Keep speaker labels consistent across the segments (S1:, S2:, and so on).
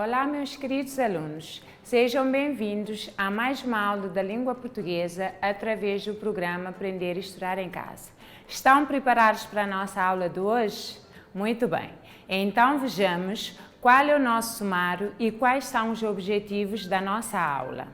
S1: Olá, meus queridos alunos. Sejam bem-vindos a mais uma aula da língua portuguesa através do programa Aprender e Estudar em Casa. Estão preparados para a nossa aula de hoje? Muito bem. Então vejamos qual é o nosso sumário e quais são os objetivos da nossa aula.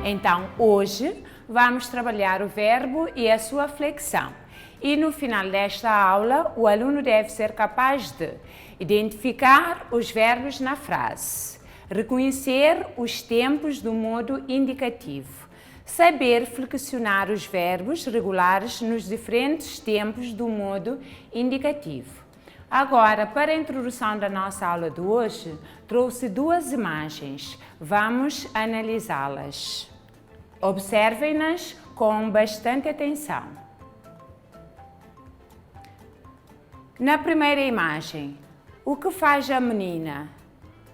S1: Então, hoje vamos trabalhar o verbo e a sua flexão. E no final desta aula, o aluno deve ser capaz de identificar os verbos na frase, reconhecer os tempos do modo indicativo, saber flexionar os verbos regulares nos diferentes tempos do modo indicativo. Agora, para a introdução da nossa aula de hoje, trouxe duas imagens. Vamos analisá-las. Observem-nas com bastante atenção. Na primeira imagem, o que faz a menina?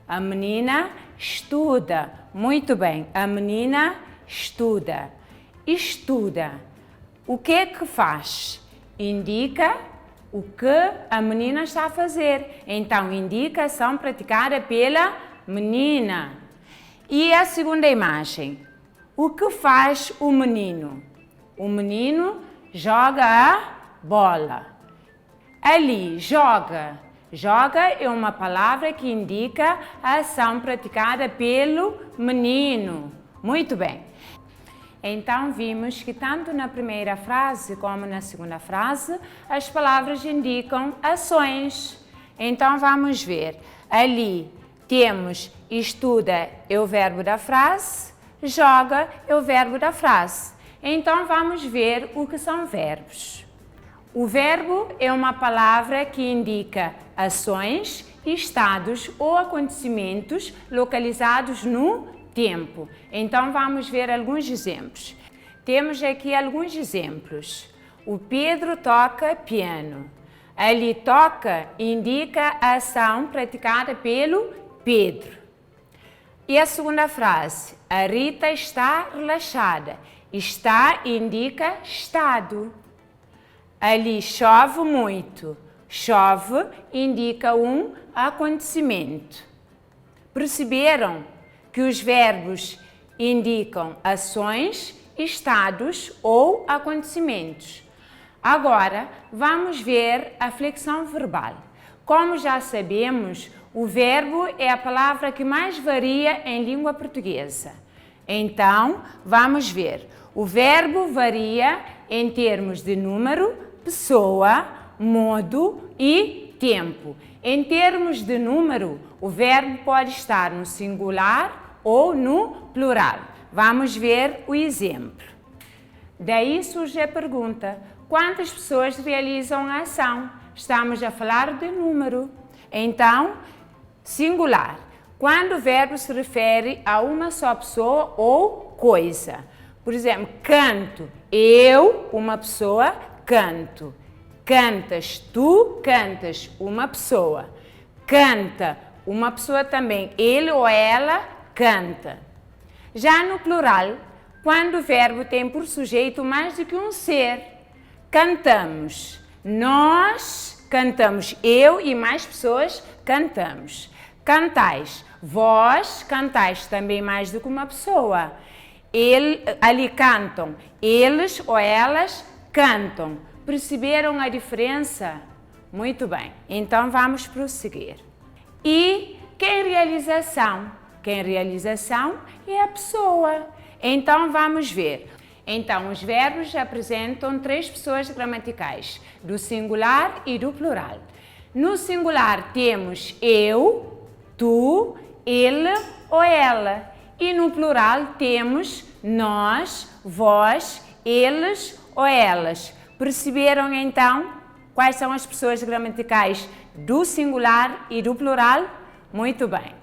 S1: A menina estuda. Muito bem, a menina estuda. Estuda. O que é que faz? Indica o que a menina está a fazer. Então, indica a ação praticada pela menina. E a segunda imagem, o que faz o menino? O menino joga a bola. Ali, joga. Joga é uma palavra que indica a ação praticada pelo menino. Muito bem. Então, vimos que tanto na primeira frase como na segunda frase, as palavras indicam ações. Então, vamos ver. Ali, temos estuda é o verbo da frase, joga é o verbo da frase. Então, vamos ver o que são verbos. O verbo é uma palavra que indica ações, estados ou acontecimentos localizados no tempo. Então, vamos ver alguns exemplos. Temos aqui alguns exemplos. O Pedro toca piano. Ali, toca indica a ação praticada pelo Pedro. E a segunda frase, a Rita está relaxada. Está indica estado. Ali, chove muito. Chove indica um acontecimento. Perceberam que os verbos indicam ações, estados ou acontecimentos? Agora, vamos ver a flexão verbal. Como já sabemos, o verbo é a palavra que mais varia em língua portuguesa. Então, vamos ver. O verbo varia em termos de número, pessoa, modo e tempo. Em termos de número, o verbo pode estar no singular ou no plural. Vamos ver o exemplo. Daí surge a pergunta: quantas pessoas realizam a ação? Estamos a falar de número. Então, singular. Quando o verbo se refere a uma só pessoa ou coisa. Por exemplo, canto. Eu, uma pessoa, canto. Cantas, tu cantas, uma pessoa. Canta, uma pessoa também. Ele ou ela canta. Já no plural, quando o verbo tem por sujeito mais do que um ser, cantamos. Nós cantamos. Eu e mais pessoas cantamos. Cantais. Vós cantais também mais do que uma pessoa. Ali cantam. Eles ou elas cantam. Perceberam a diferença? Muito bem. Então vamos prosseguir. E quem realiza a ação? Quem realiza a ação é a pessoa. Então vamos ver. Então os verbos apresentam três pessoas gramaticais, do singular e do plural. No singular temos eu, tu, ele ou ela. E no plural temos nós, vós, eles ou elas. Perceberam então quais são as pessoas gramaticais do singular e do plural? Muito bem.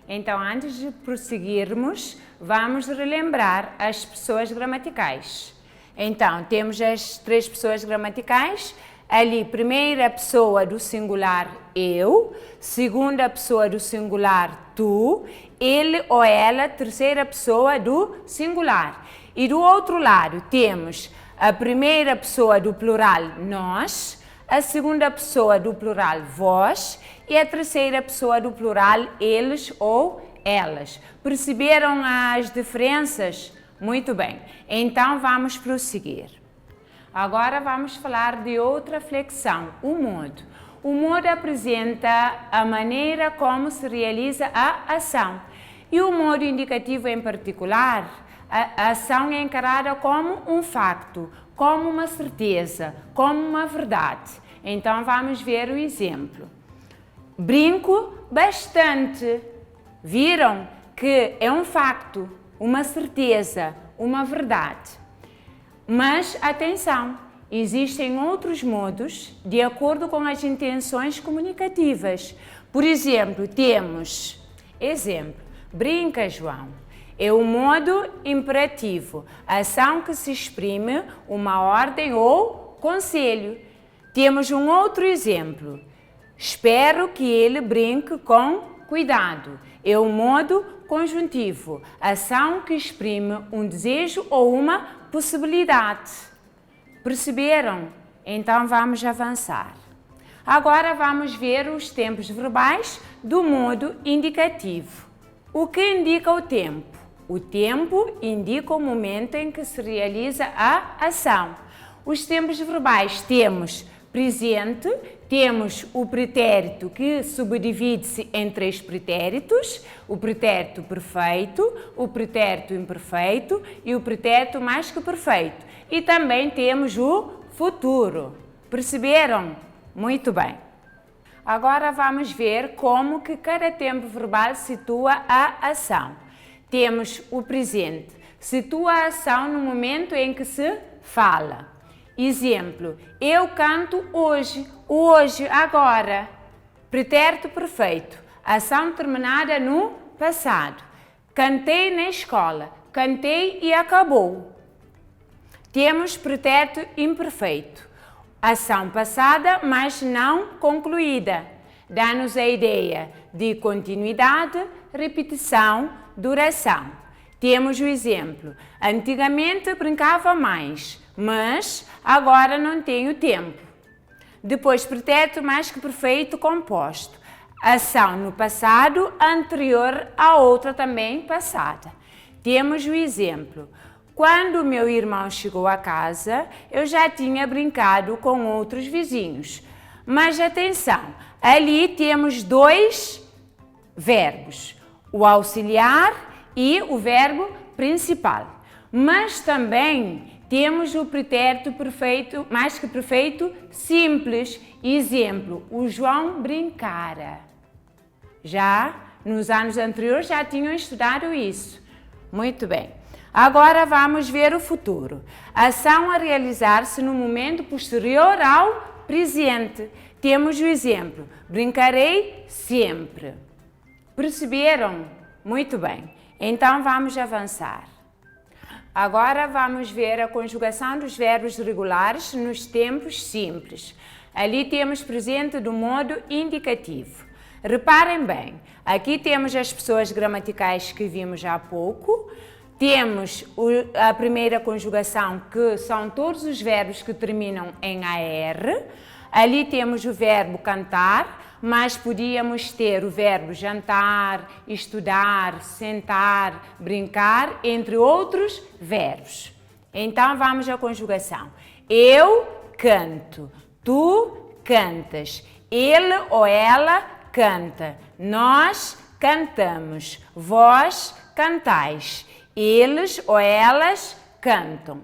S1: Então, antes de prosseguirmos, vamos relembrar as pessoas gramaticais. Então, temos as três pessoas gramaticais. Ali, primeira pessoa do singular, eu. Segunda pessoa do singular, tu. Ele ou ela, terceira pessoa do singular. E do outro lado, temos A primeira pessoa do plural, nós. A segunda pessoa do plural, vós. E a terceira pessoa do plural, eles ou elas. Perceberam as diferenças? Muito bem. Então, vamos prosseguir. Agora vamos falar de outra flexão, o modo. O modo apresenta a maneira como se realiza a ação. E o modo indicativo em particular, a ação é encarada como um facto, como uma certeza, como uma verdade. Então vamos ver o exemplo. Brinco bastante. Viram que é um facto, uma certeza, uma verdade. Mas, atenção, existem outros modos de acordo com as intenções comunicativas. Por exemplo, temos, brinca, João. É o modo imperativo, ação que se exprime uma ordem ou conselho. Temos um outro exemplo, espero que ele brinque com cuidado. É o modo conjuntivo, ação que exprime um desejo ou uma possibilidade. Perceberam? Então vamos avançar. Agora vamos ver os tempos verbais do modo indicativo. O que indica o tempo? O tempo indica o momento em que se realiza a ação. Os tempos verbais temos presente, temos o pretérito que subdivide-se em 3 pretéritos, o pretérito perfeito, o pretérito imperfeito e o pretérito mais que perfeito. E também temos o futuro. Perceberam? Muito bem. Agora vamos ver como que cada tempo verbal situa a ação. Temos o presente, situa a ação no momento em que se fala. Exemplo, eu canto hoje, agora. Pretérito perfeito, ação terminada no passado. Cantei na escola, cantei e acabou. Temos pretérito imperfeito, ação passada, mas não concluída. Dá-nos a ideia de continuidade, repetição, duração. Temos o exemplo, antigamente brincava mais, mas agora não tenho tempo. Depois, pretérito mais que perfeito composto. Ação no passado anterior a outra também passada. Temos o exemplo. Quando o meu irmão chegou a casa, eu já tinha brincado com outros vizinhos. Mas atenção, ali temos 2 verbos, o auxiliar e o verbo principal. Mas também temos o pretérito perfeito, mais que perfeito, simples. Exemplo, o João brincara. Já nos anos anteriores já tinham estudado isso. Muito bem. Agora vamos ver o futuro. Ação a realizar-se no momento posterior ao presente. Temos o exemplo, brincarei sempre. Perceberam? Muito bem. Então vamos avançar. Agora vamos ver a conjugação dos verbos regulares nos tempos simples. Ali temos presente do modo indicativo. Reparem bem, aqui temos as pessoas gramaticais que vimos há pouco. Temos a primeira conjugação, que são todos os verbos que terminam em AR. Ali temos o verbo cantar, mas podíamos ter o verbo jantar, estudar, sentar, brincar, entre outros verbos. Então vamos à conjugação. Eu canto, tu cantas, ele ou ela canta, nós cantamos, vós cantais, eles ou elas cantam.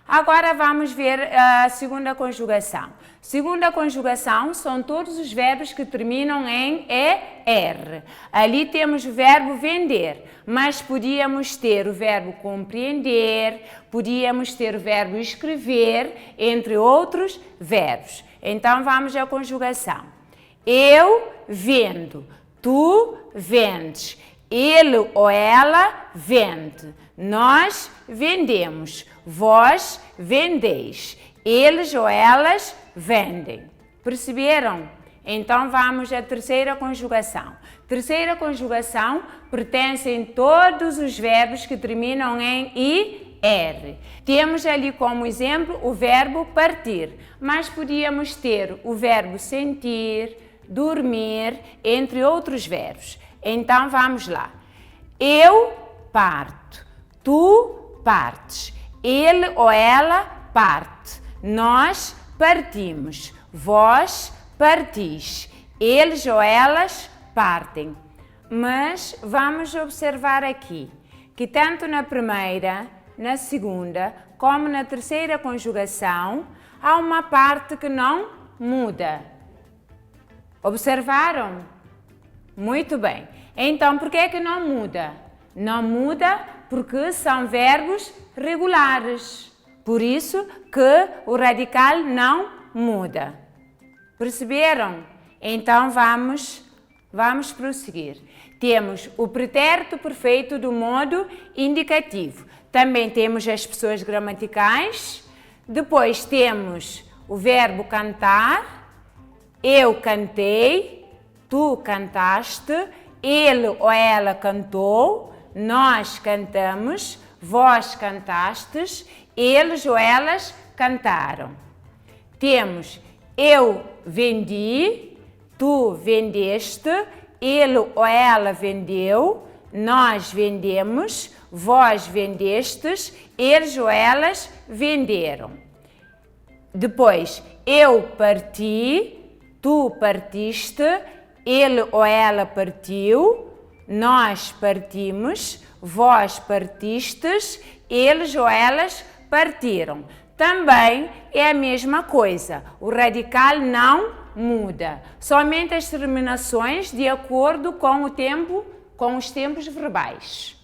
S1: Agora vamos ver a segunda conjugação. Segunda conjugação são todos os verbos que terminam em ER. Ali temos o verbo vender, mas podíamos ter o verbo compreender, podíamos ter o verbo escrever, entre outros verbos. Então vamos à conjugação. Eu vendo, tu vendes, ele ou ela vende, nós vendemos, vós vendeis, eles ou elas vendem. Perceberam? Então vamos à terceira conjugação. Terceira conjugação pertencem todos os verbos que terminam em R. Temos ali como exemplo o verbo partir, mas podíamos ter o verbo sentir, dormir, entre outros verbos. Então vamos lá. Eu parto, tu partes, ele ou ela parte, nós partimos, vós partis, eles ou elas partem. Mas vamos observar aqui que tanto na primeira, na segunda, como na terceira conjugação, há uma parte que não muda. Observaram? Muito bem. Então, por que é que não muda? Não muda porque são verbos regulares. Por isso que o radical não muda. Perceberam? Então, vamos prosseguir. Temos o pretérito perfeito do modo indicativo. Também temos as pessoas gramaticais. Depois temos o verbo cantar. Eu cantei, tu cantaste, ele ou ela cantou, nós cantamos, vós cantastes, eles ou elas cantaram. Temos eu vendi, tu vendeste, ele ou ela vendeu, nós vendemos, vós vendestes, eles ou elas venderam. Depois, eu parti, tu partiste, ele ou ela partiu, nós partimos, vós partistes, eles ou elas partiram. Também é a mesma coisa, o radical não muda, somente as terminações de acordo com o tempo, com os tempos verbais.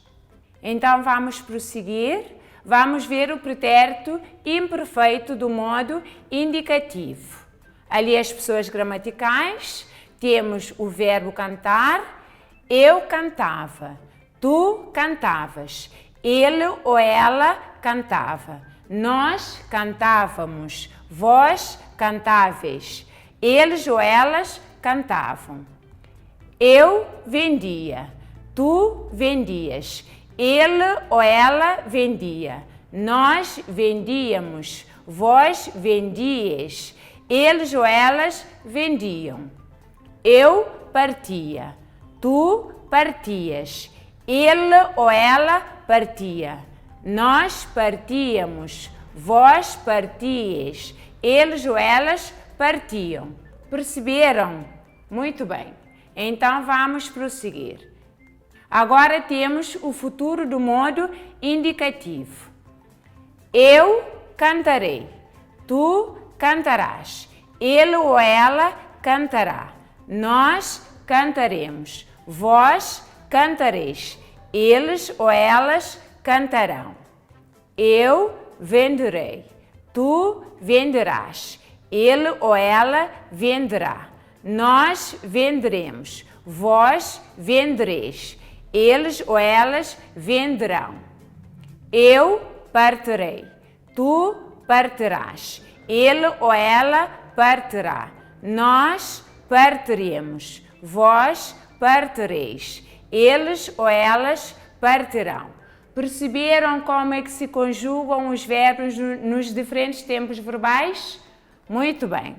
S1: Então vamos prosseguir, vamos ver o pretérito imperfeito do modo indicativo. Ali as pessoas gramaticais, temos o verbo cantar, eu cantava, tu cantavas, ele ou ela cantava, nós cantávamos, vós cantáveis, eles ou elas cantavam. Eu vendia, tu vendias, ele ou ela vendia, nós vendíamos, vós vendias, eles ou elas vendiam. Eu partia, tu partias, ele ou ela partia, nós partíamos, vós partias, eles ou elas partiam. Perceberam? Muito bem. Então vamos prosseguir. Agora temos o futuro do modo indicativo. Eu cantarei, tu cantarás, ele ou ela cantará, nós cantaremos, vós cantareis, eles ou elas cantarão. Eu venderei, tu venderás, ele ou ela venderá, nós venderemos, vós vendereis, eles ou elas venderão. Eu partirei, tu partirás, ele ou ela partirá, nós partiremos, vós partireis, eles ou elas partirão. Perceberam como é que se conjugam os verbos nos diferentes tempos verbais? Muito bem.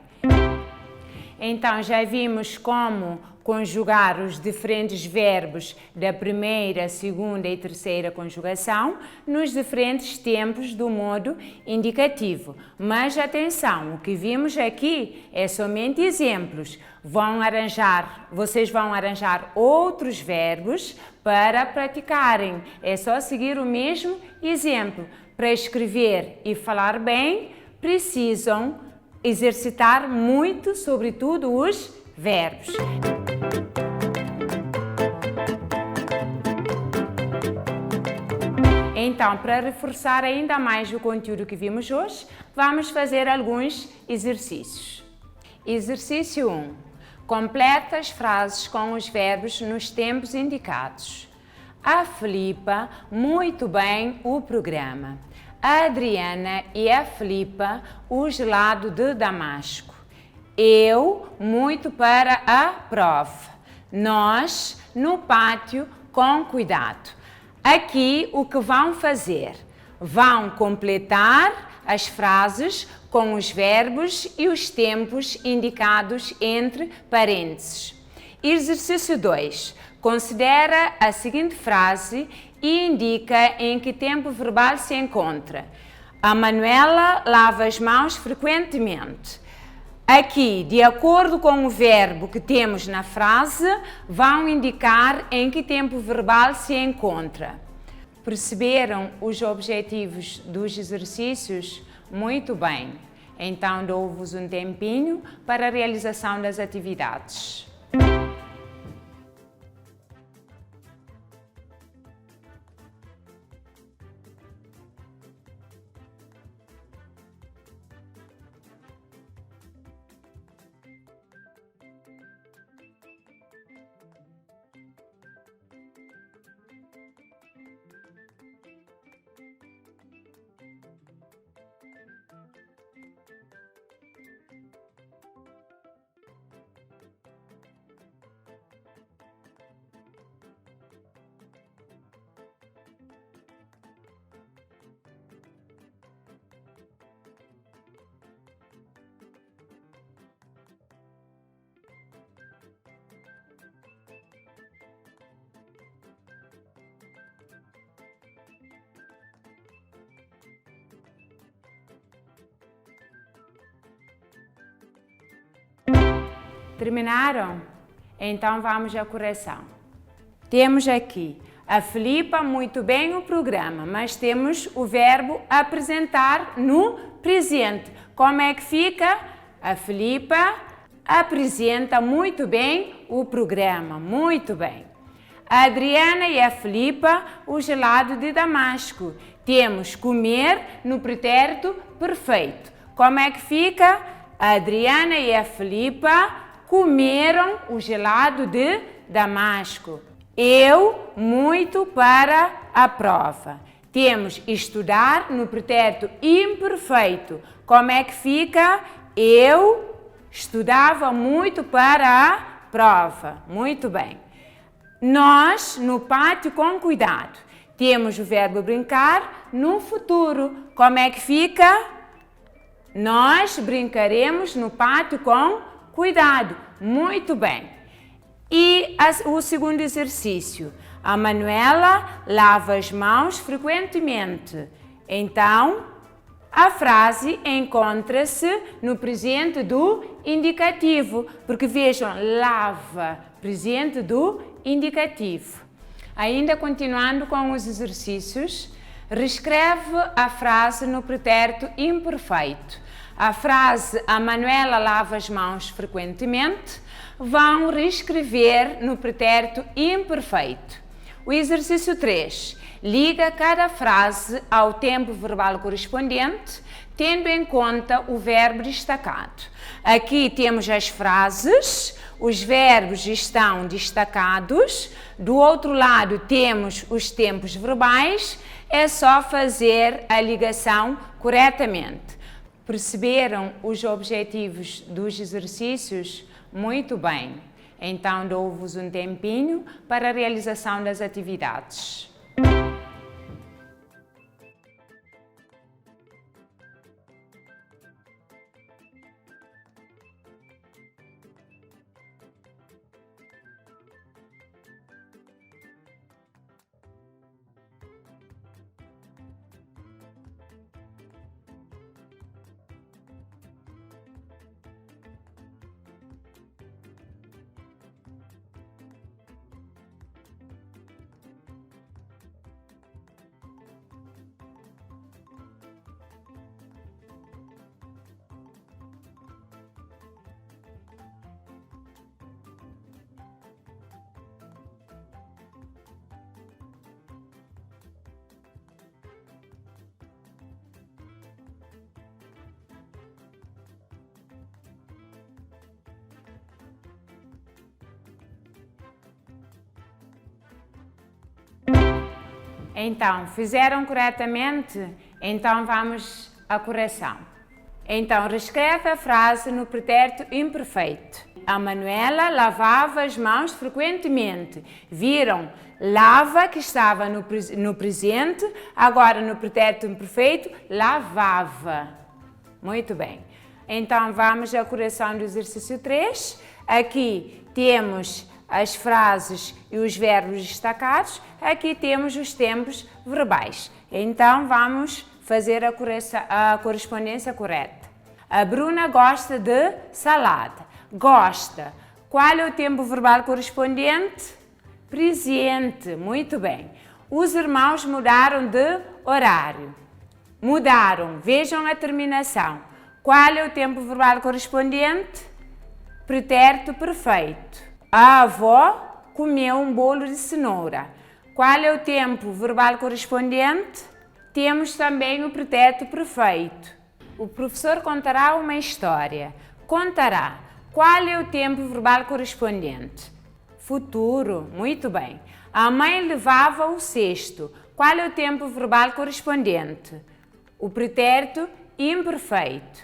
S1: Então já vimos como conjugar os diferentes verbos da primeira, segunda e terceira conjugação nos diferentes tempos do modo indicativo. Mas atenção, o que vimos aqui é somente exemplos. Vocês vão arranjar outros verbos para praticarem. É só seguir o mesmo exemplo. Para escrever e falar bem, precisam exercitar muito, sobretudo os verbos. Então, para reforçar ainda mais o conteúdo que vimos hoje, vamos fazer alguns exercícios. Exercício 1. Completa as frases com os verbos nos tempos indicados. A Filipa, muito bem o programa. A Adriana e a Filipa, o gelado de Damasco. Eu, muito para a prova. Nós, no pátio, com cuidado. Aqui, o que vão fazer? Vão completar as frases com os verbos e os tempos indicados entre parênteses. Exercício 2. Considera a seguinte frase e indica em que tempo verbal se encontra. A Manuela lava as mãos frequentemente. Aqui, de acordo com o verbo que temos na frase, vão indicar em que tempo verbal se encontra. Perceberam os objetivos dos exercícios? Muito bem. Então, dou-vos um tempinho para a realização das atividades. Terminaram? Então vamos à correção. Temos aqui a Filipa muito bem o programa, mas temos o verbo apresentar no presente. Como é que fica? A Filipa apresenta muito bem o programa, muito bem. A Adriana e a Filipa, o gelado de Damasco. Temos comer no pretérito perfeito. Como é que fica? A Adriana e a Filipa comeram o gelado de Damasco. Eu muito para a prova. Temos estudar no pretérito imperfeito. Como é que fica? Eu estudava muito para a prova. Muito bem. Nós, no pátio com cuidado. Temos o verbo brincar no futuro. Como é que fica? Nós brincaremos no pátio com cuidado. Muito bem. E o segundo exercício. A Manuela lava as mãos frequentemente. Então, a frase encontra-se no presente do indicativo. Porque vejam, lava, presente do indicativo. Ainda continuando com os exercícios, reescreve a frase no pretérito imperfeito. A frase a Manuela lava as mãos frequentemente vão reescrever no pretérito imperfeito. O exercício 3. Liga cada frase ao tempo verbal correspondente, tendo em conta o verbo destacado. Aqui temos as frases, os verbos estão destacados. Do outro lado temos os tempos verbais. É só fazer a ligação corretamente. Perceberam os objetivos dos exercícios? Muito bem. Então, dou-vos um tempinho para a realização das atividades. Então, fizeram corretamente? Então vamos à correção. Então, reescreve a frase no pretérito imperfeito. a Manuela lavava as mãos frequentemente. Viram? Lava, que estava no presente, agora no pretérito imperfeito, lavava. Muito bem. Então, vamos à correção do exercício 3. Aqui temos as frases e os verbos destacados. Aqui temos os tempos verbais. Então, vamos fazer a correspondência correta. A Bruna gosta de salada. Gosta. Qual é o tempo verbal correspondente? Presente. Muito bem. Os irmãos mudaram de horário. Mudaram. Vejam a terminação. Qual é o tempo verbal correspondente? Pretérito perfeito. A avó comeu um bolo de cenoura. Qual é o tempo verbal correspondente? Temos também o pretérito perfeito. O professor contará uma história. Contará. Qual é o tempo verbal correspondente? Futuro. Muito bem. A mãe levava o cesto. Qual é o tempo verbal correspondente? O pretérito imperfeito.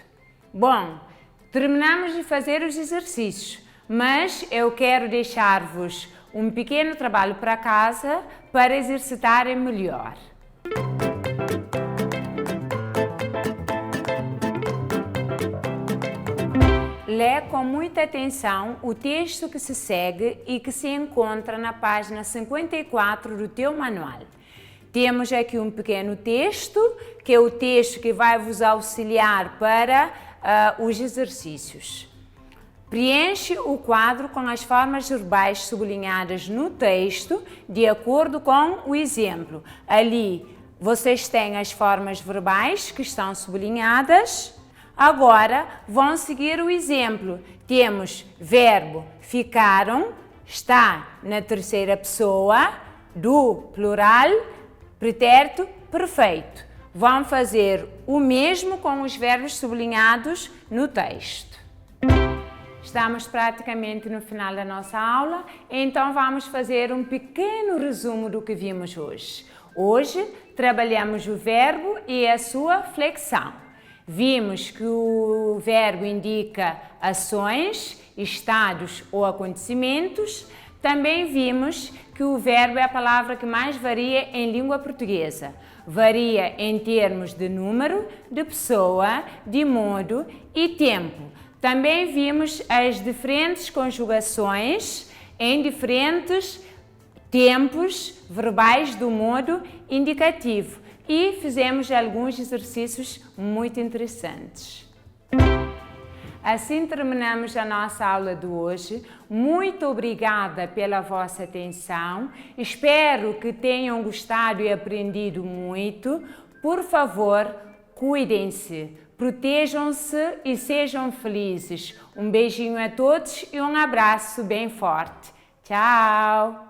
S1: Bom, terminamos de fazer os exercícios, mas eu quero deixar-vos um pequeno trabalho para casa para exercitarem melhor. Lê com muita atenção o texto que se segue e que se encontra na página 54 do teu manual. Temos aqui um pequeno texto, que é o texto que vai vos auxiliar para os exercícios. Preenche o quadro com as formas verbais sublinhadas no texto, de acordo com o exemplo. Ali vocês têm as formas verbais que estão sublinhadas. Agora, vão seguir o exemplo. Temos verbo ficaram, está na terceira pessoa, do plural, pretérito perfeito. Vão fazer o mesmo com os verbos sublinhados no texto. Estamos praticamente no final da nossa aula, então vamos fazer um pequeno resumo do que vimos hoje. Hoje, trabalhamos o verbo e a sua flexão. Vimos que o verbo indica ações, estados ou acontecimentos. Também vimos que o verbo é a palavra que mais varia em língua portuguesa. Varia em termos de número, de pessoa, de modo e tempo. Também vimos as diferentes conjugações em diferentes tempos verbais do modo indicativo. E fizemos alguns exercícios muito interessantes. Assim terminamos a nossa aula de hoje. Muito obrigada pela vossa atenção. Espero que tenham gostado e aprendido muito. Por favor, cuidem-se, protejam-se e sejam felizes. Um beijinho a todos e um abraço bem forte. Tchau!